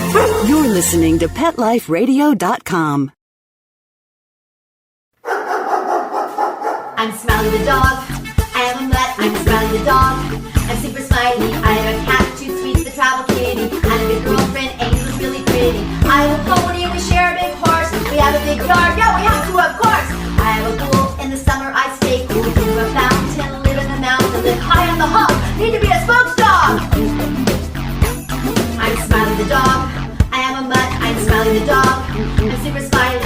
You're listening to PetLifeRadio.com. I'm Smiley the dog. I am a mutt. I'm Smiley the dog. I'm super smiley. I have a cat, 2 sweets, the travel kitty. And a big girlfriend, Angel's really pretty. I have a pony and we share a big horse. We have a big yard. Yeah, we have to, of course. I have a pool. In the summer I stay cool. Do a fountain, live in the mountain, live high on the hog. Need to be a spokes dog. I'm Smiley the dog. I am a mutt. I'm Smiley the dog. I'm super smiley.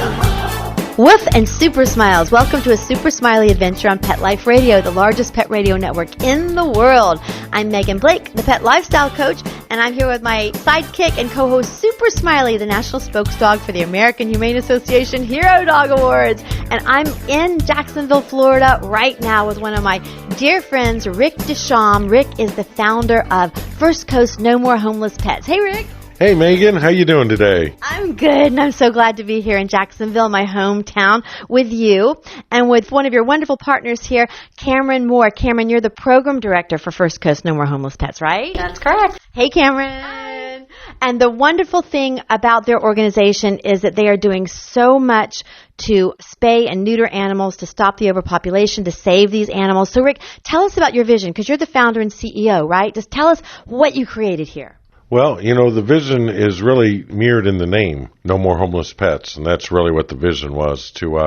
Woof and Super Smiles. Welcome to a Super Smiley adventure on Pet Life Radio, the largest pet radio network in the world. I'm Megan Blake, the pet lifestyle coach, and I'm here with my sidekick and co-host Super Smiley, the national spokes dog for the American Humane Association Hero Dog Awards. And I'm in Jacksonville, Florida right now with one of my dear friends, Rick DuCharme. Rick is the founder of First Coast No More Homeless Pets. Hey, Rick. Hey, Megan. How you doing today? I'm good, and I'm so glad to be here in Jacksonville, my hometown, with you and with one of your wonderful partners here, Cameron Moore. Cameron, you're the program director for First Coast No More Homeless Pets, right? That's correct. Hey, Cameron. And the wonderful thing about their organization is that they are doing so much to spay and neuter animals, to stop the overpopulation, to save these animals. So, Rick, tell us about your vision, because you're the founder and CEO, right? Just tell us what you created here. Well, you know, the vision is really mirrored in the name, No More Homeless Pets, and that's really what the vision was, to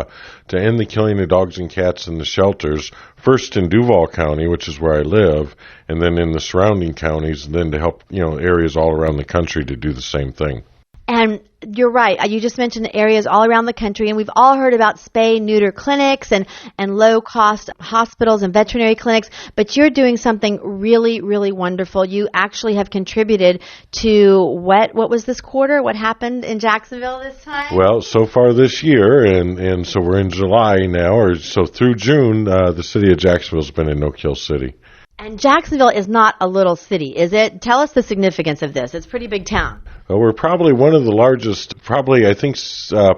end the killing of dogs and cats in the shelters, first in Duval County, which is where I live, and then in the surrounding counties, and then to help, areas all around the country to do the same thing. And you're right. You just mentioned the areas all around the country, and we've all heard about spay-neuter clinics and low-cost hospitals and veterinary clinics, but you're doing something really, really wonderful. You actually have contributed to what was this quarter? What happened in Jacksonville this time? Well, so far this year, and so we're in July now, or so through June, the city of Jacksonville has been a no-kill city. And Jacksonville is not a little city, is it? Tell us the significance of this. It's a pretty big town. Well, we're probably one of the largest, I think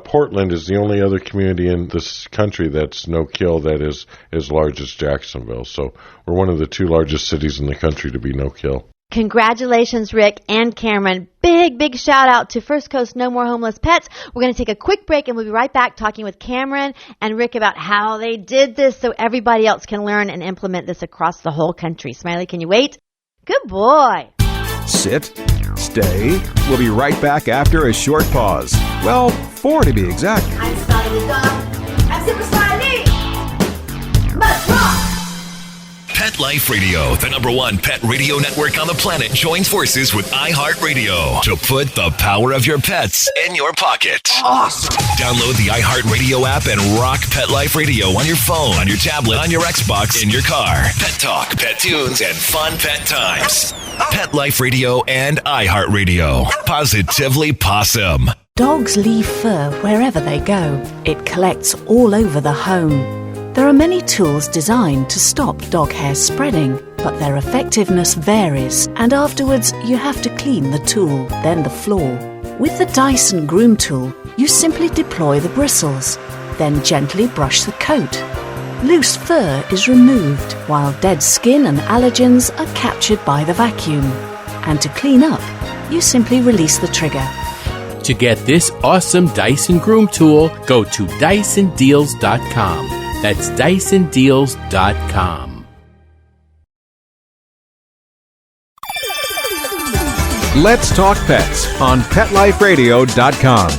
Portland is the only other community in this country that's no-kill that is as large as Jacksonville. So we're one of the 2 largest cities in the country to be no-kill. Congratulations, Rick and Cameron. Big shout out to First Coast No More Homeless Pets. We're going to take a quick break and we'll be right back talking with Cameron and Rick about how they did this so everybody else can learn and implement this across the whole country. Smiley, can you wait? Good boy. Sit, stay. We'll be right back after a short pause. Well, 4 to be exact. I'm Smiley the dog. I'm Super Smiley. Must rock. Pet Life Radio, the #1 pet radio network on the planet, joins forces with iHeartRadio to put the power of your pets in your pocket. Awesome. Download the iHeartRadio app and rock Pet Life Radio on your phone, on your tablet, on your Xbox, in your car. Pet talk, pet tunes, and fun pet times. Pet Life Radio and iHeartRadio. Positively Possum. Dogs leave fur wherever they go. It collects all over the home. There are many tools designed to stop dog hair spreading, but their effectiveness varies, and afterwards you have to clean the tool, then the floor. With the Dyson Groom Tool, you simply deploy the bristles, then gently brush the coat. Loose fur is removed, while dead skin and allergens are captured by the vacuum. And to clean up, you simply release the trigger. To get this awesome Dyson Groom Tool, go to DysonDeals.com. That's DysonDeals.com. Let's talk pets on PetLifeRadio.com.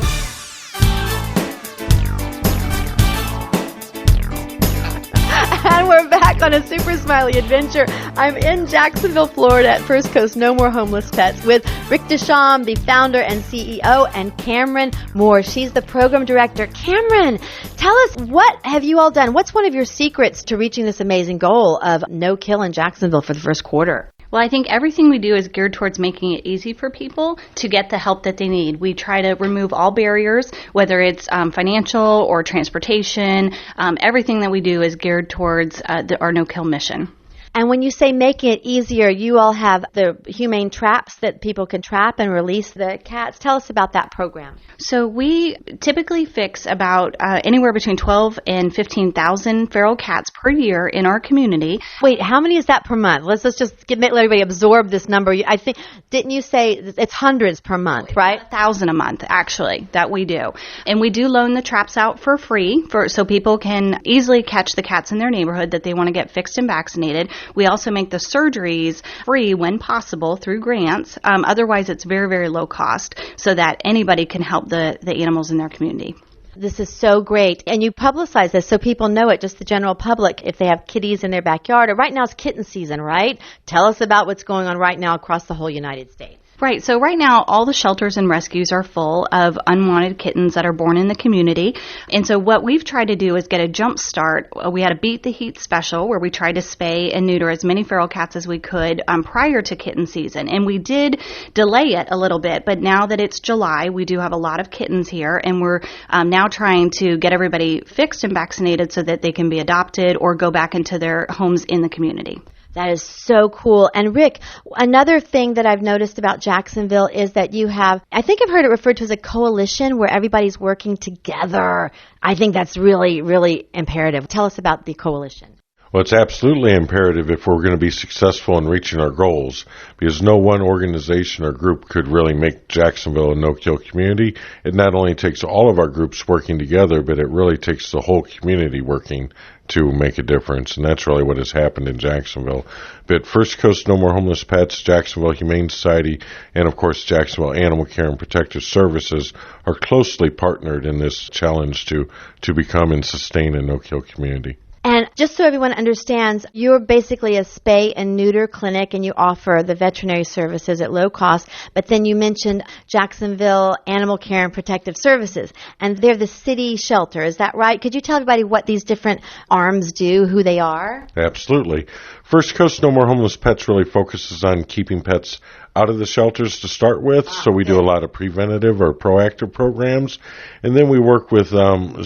And we're back on a Super Smiley adventure. I'm in Jacksonville, Florida at First Coast No More Homeless Pets with Rick DuCharme, the founder and CEO, and Cameron Moore. She's the program director. Cameron, tell us, what have you all done? What's one of your secrets to reaching this amazing goal of no kill in Jacksonville for the first quarter? Well, I think everything we do is geared towards making it easy for people to get the help that they need. We try to remove all barriers, whether it's financial or transportation. Everything that we do is geared towards our no-kill mission. And when you say making it easier, you all have the humane traps that people can trap and release the cats. Tell us about that program. So we typically fix about anywhere between 12 and 15,000 feral cats per year in our community. Wait, how many is that per month? Let's just let everybody absorb this number. I think, didn't you say it's hundreds per month, right? 1,000 a month, actually, that we do. And we do loan the traps out for free so people can easily catch the cats in their neighborhood that they want to get fixed and vaccinated. We also make the surgeries free when possible through grants. Otherwise, it's very, very low cost so that anybody can help the animals in their community. This is so great. And you publicize this so people know it, just the general public, if they have kitties in their backyard. Or right now it's kitten season, right? Tell us about what's going on right now across the whole United States. Right. So right now, all the shelters and rescues are full of unwanted kittens that are born in the community. And so what we've tried to do is get a jump start. We had a Beat the Heat special where we tried to spay and neuter as many feral cats as we could prior to kitten season. And we did delay it a little bit. But now that it's July, we do have a lot of kittens here. And we're now trying to get everybody fixed and vaccinated so that they can be adopted or go back into their homes in the community. That is so cool. And Rick, another thing that I've noticed about Jacksonville is that you have, I think I've heard it referred to as a coalition where everybody's working together. I think that's really, really imperative. Tell us about the coalition. Well, it's absolutely imperative if we're going to be successful in reaching our goals, because no one organization or group could really make Jacksonville a no-kill community. It not only takes all of our groups working together, but it really takes the whole community working to make a difference, and that's really what has happened in Jacksonville. But First Coast No More Homeless Pets, Jacksonville Humane Society, and of course Jacksonville Animal Care and Protective Services are closely partnered in this challenge to become and sustain a no-kill community. And just so everyone understands, you're basically a spay and neuter clinic, and you offer the veterinary services at low cost. But then you mentioned Jacksonville Animal Care and Protective Services, and they're the city shelter. Is that right? Could you tell everybody what these different arms do, who they are? Absolutely. First Coast No More Homeless Pets really focuses on keeping pets out of the shelters to start with, so we do a lot of preventative or proactive programs, and then we work with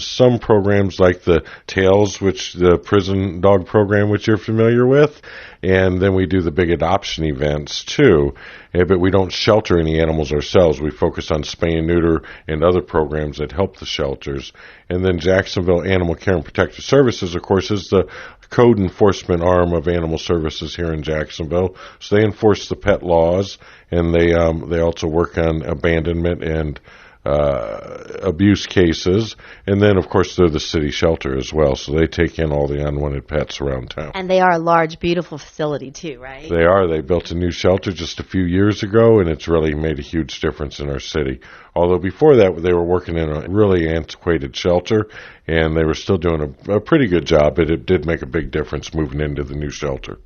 some programs like the TAILS, which the prison dog program, which you're familiar with, and then we do the big adoption events too, but we don't shelter any animals ourselves. We focus on spay and neuter and other programs that help the shelters. And then Jacksonville Animal Care and Protective Services, of course, is the code enforcement arm of animal services here in Jacksonville. So they enforce the pet laws, and they also work on abandonment and abuse cases. And then, of course, they're the city shelter as well, so they take in all the unwanted pets around town. And they are a large, beautiful facility too, right? They are. They built a new shelter just a few years ago, and it's really made a huge difference in our city. Although before that, they were working in a really antiquated shelter, and they were still doing a pretty good job, but it did make a big difference moving into the new shelter.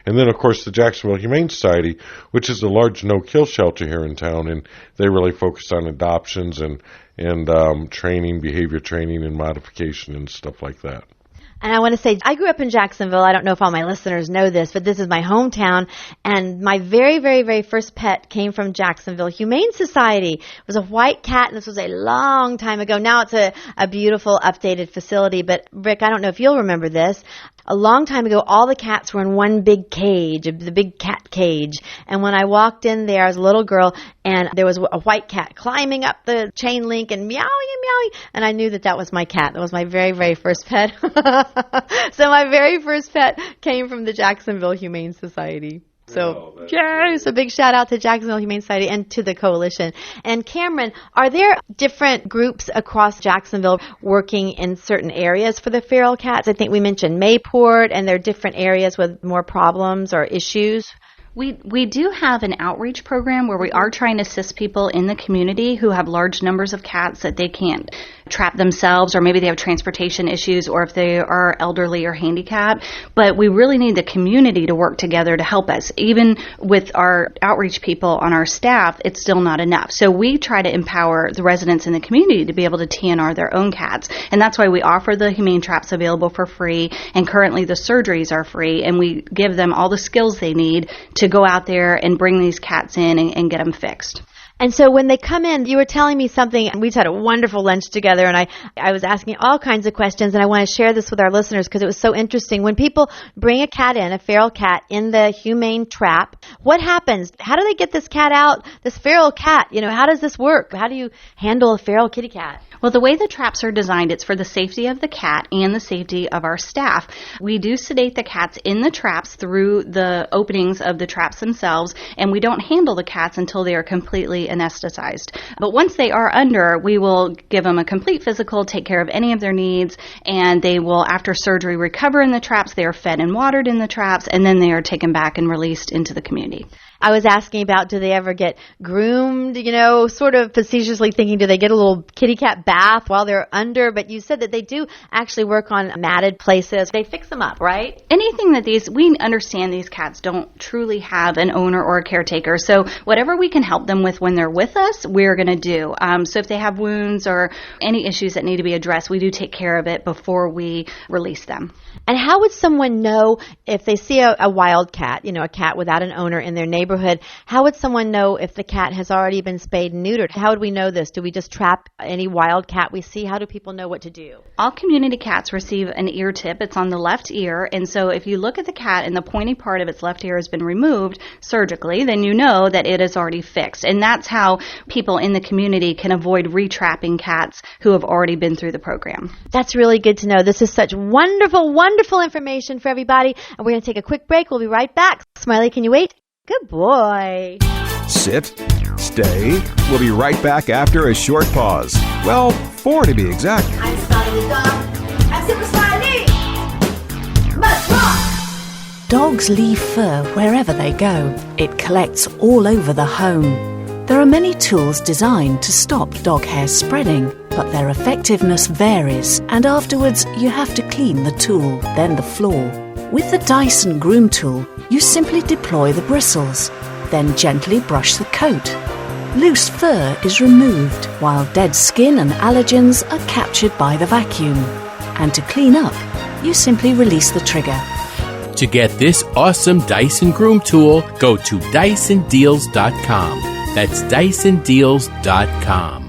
And then, of course, the Jacksonville Humane Society, which is a large no-kill shelter here in town, and they really focus on adoptions and training, behavior training and modification and stuff like that. And I want to say, I grew up in Jacksonville. I don't know if all my listeners know this, but this is my hometown. And my very, very, very first pet came from Jacksonville Humane Society. It was a white cat, and this was a long time ago. Now it's a beautiful, updated facility. But, Rick, I don't know if you'll remember this. A long time ago, all the cats were in one big cage, the big cat cage. And when I walked in there as a little girl, and there was a white cat climbing up the chain link and meowing and meowing, and I knew that was my cat. That was my very, very first pet. So my very first pet came from the Jacksonville Humane Society. So, yes, a big shout out to Jacksonville Humane Society and to the coalition. And Cameron, are there different groups across Jacksonville working in certain areas for the feral cats? I think we mentioned Mayport, and there are different areas with more problems or issues. We do have an outreach program where we are trying to assist people in the community who have large numbers of cats that they can't trap themselves, or maybe they have transportation issues, or if they are elderly or handicapped. But we really need the community to work together to help us. Even with our outreach people on our staff, it's still not enough. So we try to empower the residents in the community to be able to TNR their own cats. And that's why we offer the humane traps available for free, and currently the surgeries are free, and we give them all the skills they need to go out there and bring these cats in and get them fixed. And so when they come in, you were telling me something, and we just had a wonderful lunch together, and I was asking all kinds of questions, and I want to share this with our listeners because it was so interesting. When people bring a cat in, a feral cat, in the humane trap, what happens? How do they get this cat out, this feral cat? How does this work? How do you handle a feral kitty cat? Well, the way the traps are designed, it's for the safety of the cat and the safety of our staff. We do sedate the cats in the traps through the openings of the traps themselves, and we don't handle the cats until they are completely anesthetized. But once they are under, we will give them a complete physical, take care of any of their needs, and they will, after surgery, recover in the traps. They are fed and watered in the traps, and then they are taken back and released into the community. I was asking about, do they ever get groomed, sort of facetiously thinking, do they get a little kitty cat bath while they're under? But you said that they do actually work on matted places. They fix them up, right? Anything that we understand these cats don't truly have an owner or a caretaker. So whatever we can help them with when they're with us, we're going to do. So if they have wounds or any issues that need to be addressed, we do take care of it before we release them. And how would someone know if they see a wild cat, a cat without an owner in their neighborhood? How would someone know if the cat has already been spayed and neutered? How would we know this? Do we just trap any wild cat we see? How do people know what to do? All community cats receive an ear tip. It's on the left ear. And so if you look at the cat and the pointy part of its left ear has been removed surgically, then you know that it is already fixed. And that's how people in the community can avoid retrapping cats who have already been through the program. That's really good to know. This is such wonderful, wonderful information for everybody. And we're going to take a quick break. We'll be right back. Smiley, can you wait? Good boy. Sit, stay. We'll be right back after a short pause. Well, 4 to be exact. I'm Smiley the dog. I'm Super Smiley. Let's rock! Dogs leave fur wherever they go. It collects all over the home. There are many tools designed to stop dog hair spreading, but their effectiveness varies, and afterwards you have to clean the tool, then the floor. With the Dyson Groom Tool, you simply deploy the bristles, then gently brush the coat. Loose fur is removed, while dead skin and allergens are captured by the vacuum. And to clean up, you simply release the trigger. To get this awesome Dyson Groom Tool, go to DysonDeals.com. That's DysonDeals.com.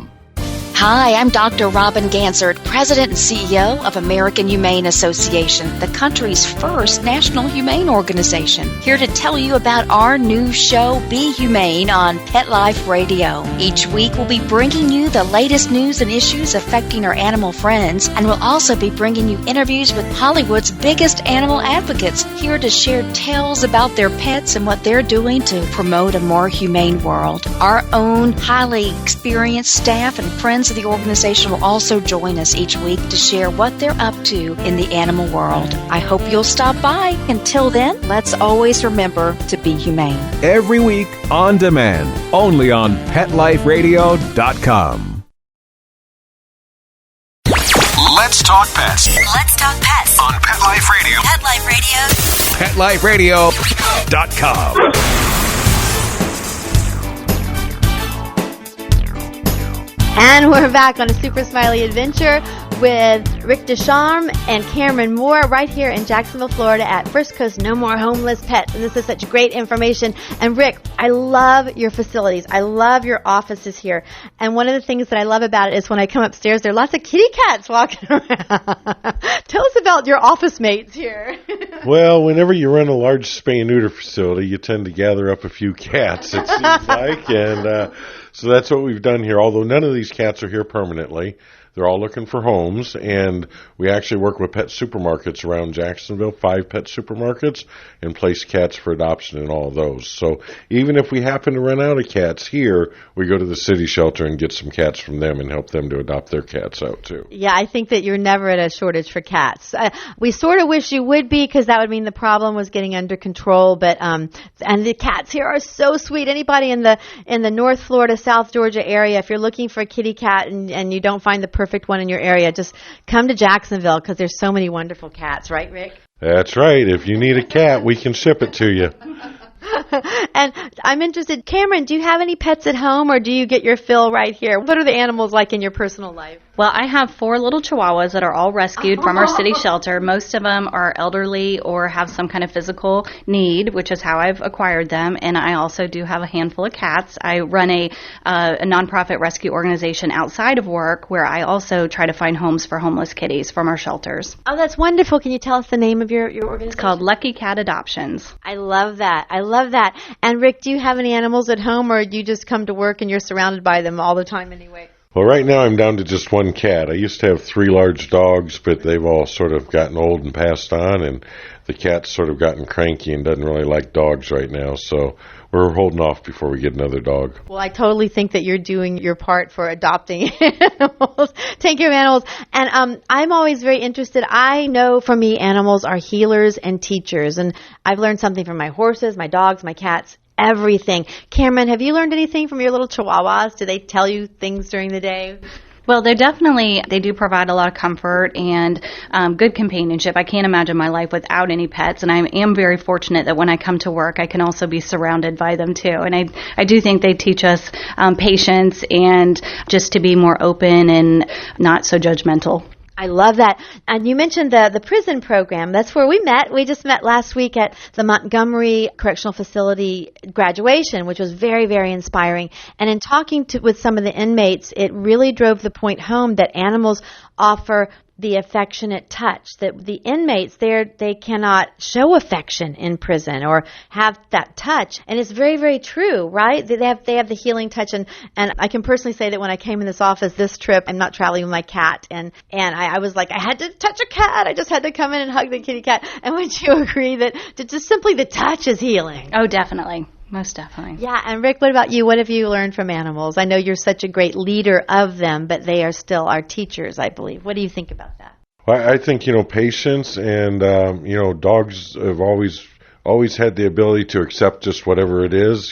Hi, I'm Dr. Robin Gansert, President and CEO of American Humane Association, the country's first national humane organization. Here to tell you about our new show, Be Humane, on Pet Life Radio. Each week we'll be bringing you the latest news and issues affecting our animal friends, and we'll also be bringing you interviews with Hollywood's biggest animal advocates, here to share tales about their pets and what they're doing to promote a more humane world. Our own highly experienced staff and friends of the organization will also join us each week to share what they're up to in the animal world. I hope you'll stop by. Until then, let's always remember to be humane. Every week on demand, only on PetLifeRadio.com. Let's talk pets Let's talk pets on Pet Life Radio. Pet Life Radio. PetLifeRadio.com. And we're back on a Super Smiley adventure with Rick DuCharme and Cameron Moore right here in Jacksonville, Florida at First Coast No More Homeless Pets. And this is such great information. And Rick, I love your facilities. I love your offices here. And one of the things that I love about it is when I come upstairs, there are lots of kitty cats walking around. Tell us about your office mates here. Well, whenever you run a large spay and neuter facility, you tend to gather up a few cats, it seems like. And so that's what we've done here, although none of these cats are here permanently. They're all looking for homes, and we actually work with pet supermarkets around Jacksonville, 5 pet supermarkets, and place cats for adoption in all of those. So even if we happen to run out of cats here, we go to the city shelter and get some cats from them and help them to adopt their cats out too. Yeah, I think that you're never at a shortage for cats. We sort of wish you would be, because that would mean the problem was getting under control. But and the cats here are so sweet. Anybody in the North Florida, South Georgia area, if you're looking for a kitty cat and you don't find the perfect one in your area, just come to Jacksonville, because there's so many wonderful cats, right, Rick? That's right. If you need a cat, we can ship it to you. And I'm interested, Cameron, do you have any pets at home, or do you get your fill right here? What are the animals like in your personal life? Well, I have 4 little Chihuahuas that are all rescued from our city shelter. Most of them are elderly or have some kind of physical need, which is how I've acquired them. And I also do have a handful of cats. I run a nonprofit rescue organization outside of work where I also try to find homes for homeless kitties from our shelters. Oh, that's wonderful. Can you tell us the name of your organization? It's called Lucky Cat Adoptions. I love that. I love that. And Rick, do you have any animals at home, or do you just come to work and you're surrounded by them all the time anyway? Well, right now I'm down to just one cat. I used to have 3 large dogs, but they've all sort of gotten old and passed on, and the cat's sort of gotten cranky and doesn't really like dogs right now, so we're holding off before we get another dog. Well, I totally think that you're doing your part for adopting animals, taking care of animals. And I'm always very interested. I know for me, animals are healers and teachers, and I've learned something from my horses, my dogs, my cats, everything. Cameron, have you learned anything from your little Chihuahuas? Do they tell you things during the day? Well, they do provide a lot of comfort and good companionship. I can't imagine my life without any pets, and I am very fortunate that when I come to work, I can also be surrounded by them too. And I do think they teach us patience and just to be more open and not so judgmental. I love that. And you mentioned the prison program. That's where we met. We just met last week at the Montgomery Correctional Facility graduation, which was very, very inspiring. And in talking with some of the inmates, it really drove the point home that animals offer the affectionate touch, that the inmates there, they cannot show affection in prison or have that touch. And it's very, very true, right? They have the healing touch. And I can personally say that when I came in this office this trip, I'm not traveling with my cat. And I was like, I had to touch a cat. I just had to come in and hug the kitty cat. And would you agree that just simply the touch is healing? Oh, definitely. Most definitely. Yeah, and Rick, what about you? What have you learned from animals? I know you're such a great leader of them, but they are still our teachers, I believe. What do you think about that? Well, I think, patience and, dogs have always had the ability to accept just whatever it is,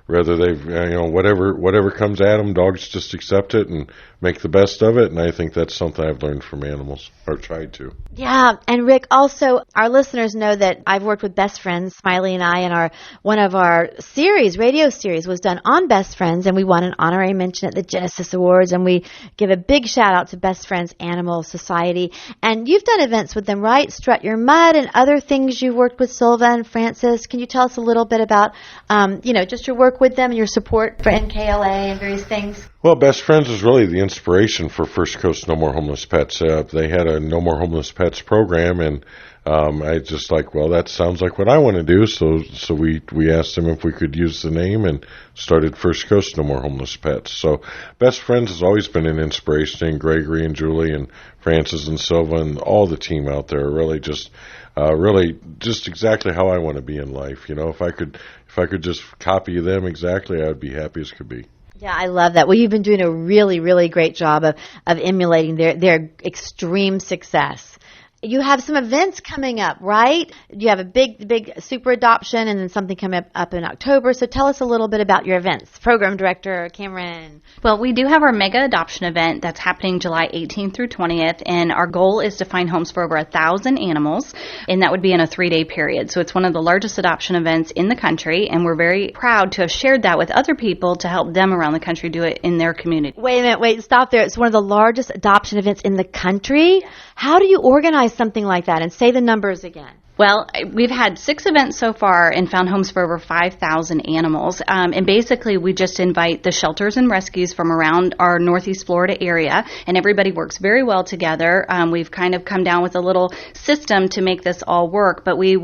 whether they've, whatever comes at them, dogs just accept it and make the best of it. And I think that's something I've learned from animals, or tried to. Yeah, and Rick, also, our listeners know that I've worked with Best Friends, Smiley and I, and one of our radio series was done on Best Friends, and we won an honorary mention at the Genesis Awards, and we give a big shout out to Best Friends Animal Society. And you've done events with them, right? Strut Your Mud and other things you've worked with Silva and Francis. Can you tell us a little bit about, just your work with them and your support for NKLA and various things? Well, Best Friends was really the inspiration for First Coast No More Homeless Pets. They had a No More Homeless Pets program, and I just that sounds like what I want to do. So we asked them if we could use the name and started First Coast No More Homeless Pets. So Best Friends has always been an inspiration, and Gregory and Julie and Francis and Silva and all the team out there are really just exactly how I want to be in life. If I could just copy them exactly, I'd be happy as could be. Yeah, I love that. Well, you've been doing a really, really great job of emulating their extreme success. You have some events coming up, right? You have a big super adoption and then something coming up in October. So tell us a little bit about your events. Program Director Cameron. Well, we do have our mega adoption event that's happening July 18th through 20th. And our goal is to find homes for over 1,000 animals. And that would be in a 3-day period. So it's one of the largest adoption events in the country. And we're very proud to have shared that with other people to help them around the country do it in their community. Wait a minute. Stop there. It's one of the largest adoption events in the country. How do you organize something like that? And say the numbers again. Well, we've had 6 events so far and found homes for over 5,000 animals. And basically, we just invite the shelters and rescues from around our Northeast Florida area, and everybody works very well together. We've kind of come down with a little system to make this all work, but we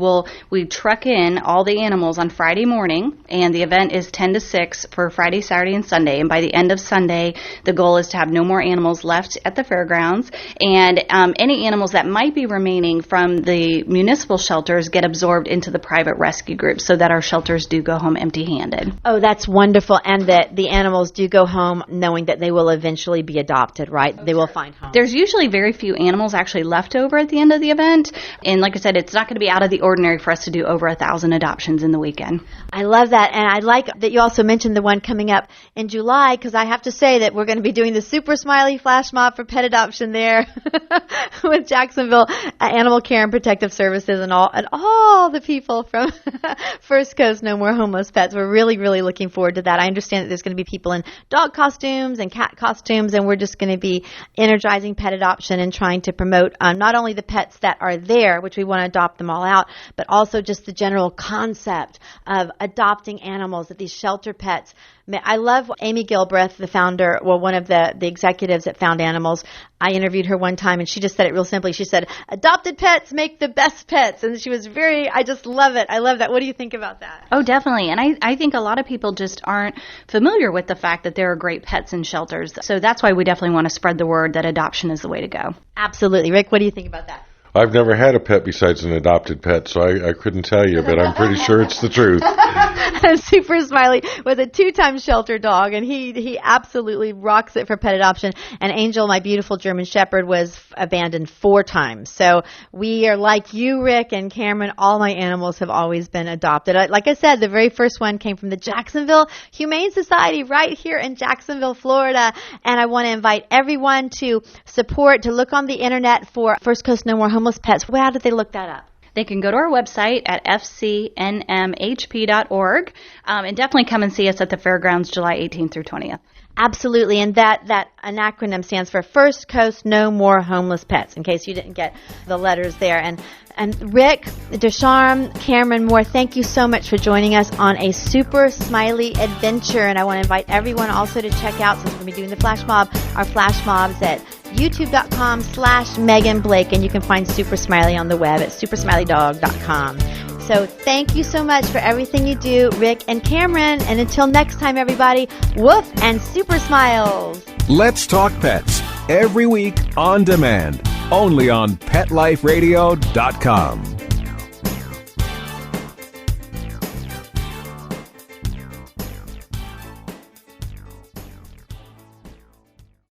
truck in all the animals on Friday morning, and the event is 10 to 6 for Friday, Saturday, and Sunday. And by the end of Sunday, the goal is to have no more animals left at the fairgrounds, and any animals that might be remaining from the municipal shelters get absorbed into the private rescue groups so that our shelters do go home empty-handed. Oh, that's wonderful. And that the animals do go home knowing that they will eventually be adopted, right? They will find home. There's usually very few animals actually left over at the end of the event. And like I said, it's not going to be out of the ordinary for us to do over 1,000 adoptions in the weekend. I love that. And I like that you also mentioned the one coming up in July, because I have to say that we're going to be doing the Super Smiley Flash Mob for pet adoption there with Jacksonville Animal Care and Protective Services and and all the people from First Coast No More Homeless Pets. We're really, really looking forward to that. I understand that there's going to be people in dog costumes and cat costumes, and we're just going to be energizing pet adoption and trying to promote not only the pets that are there, which we want to adopt them all out, but also just the general concept of adopting animals, that these shelter pets. I love Amy Gilbreth, the founder, one of the executives at Found Animals. I interviewed her one time, and she just said it real simply. She said, adopted pets make the best pets. And she was I just love it. I love that. What do you think about that? Oh, definitely. And I think a lot of people just aren't familiar with the fact that there are great pets in shelters. So that's why we definitely want to spread the word that adoption is the way to go. Absolutely. Rick, what do you think about that? I've never had a pet besides an adopted pet, so I couldn't tell you, but I'm pretty sure it's the truth. Super Smiley was a 2-time shelter dog, and he absolutely rocks it for pet adoption. And Angel, my beautiful German Shepherd, was abandoned 4 times. So we are like you, Rick and Cameron. All my animals have always been adopted. Like I said, the very first one came from the Jacksonville Humane Society right here in Jacksonville, Florida. And I want to invite everyone to look on the internet for First Coast No More Homeless Pets. How did they look that up? They can go to our website at fcnmhp.org and definitely come and see us at the fairgrounds July 18th through 20th. Absolutely, and that an acronym stands for First Coast No More Homeless Pets, in case you didn't get the letters there. And Rick, DuCharme, Cameron Moore, thank you so much for joining us on a super smiley adventure. And I want to invite everyone also to check out, since we're going to be doing the flash mob, our flash mobs at youtube.com/Megan Blake, and you can find Super Smiley on the web at supersmileydog.com. So thank you so much for everything you do, Rick and Cameron. And until next time, everybody, woof and super smiles. Let's Talk Pets, every week on demand, only on PetLifeRadio.com.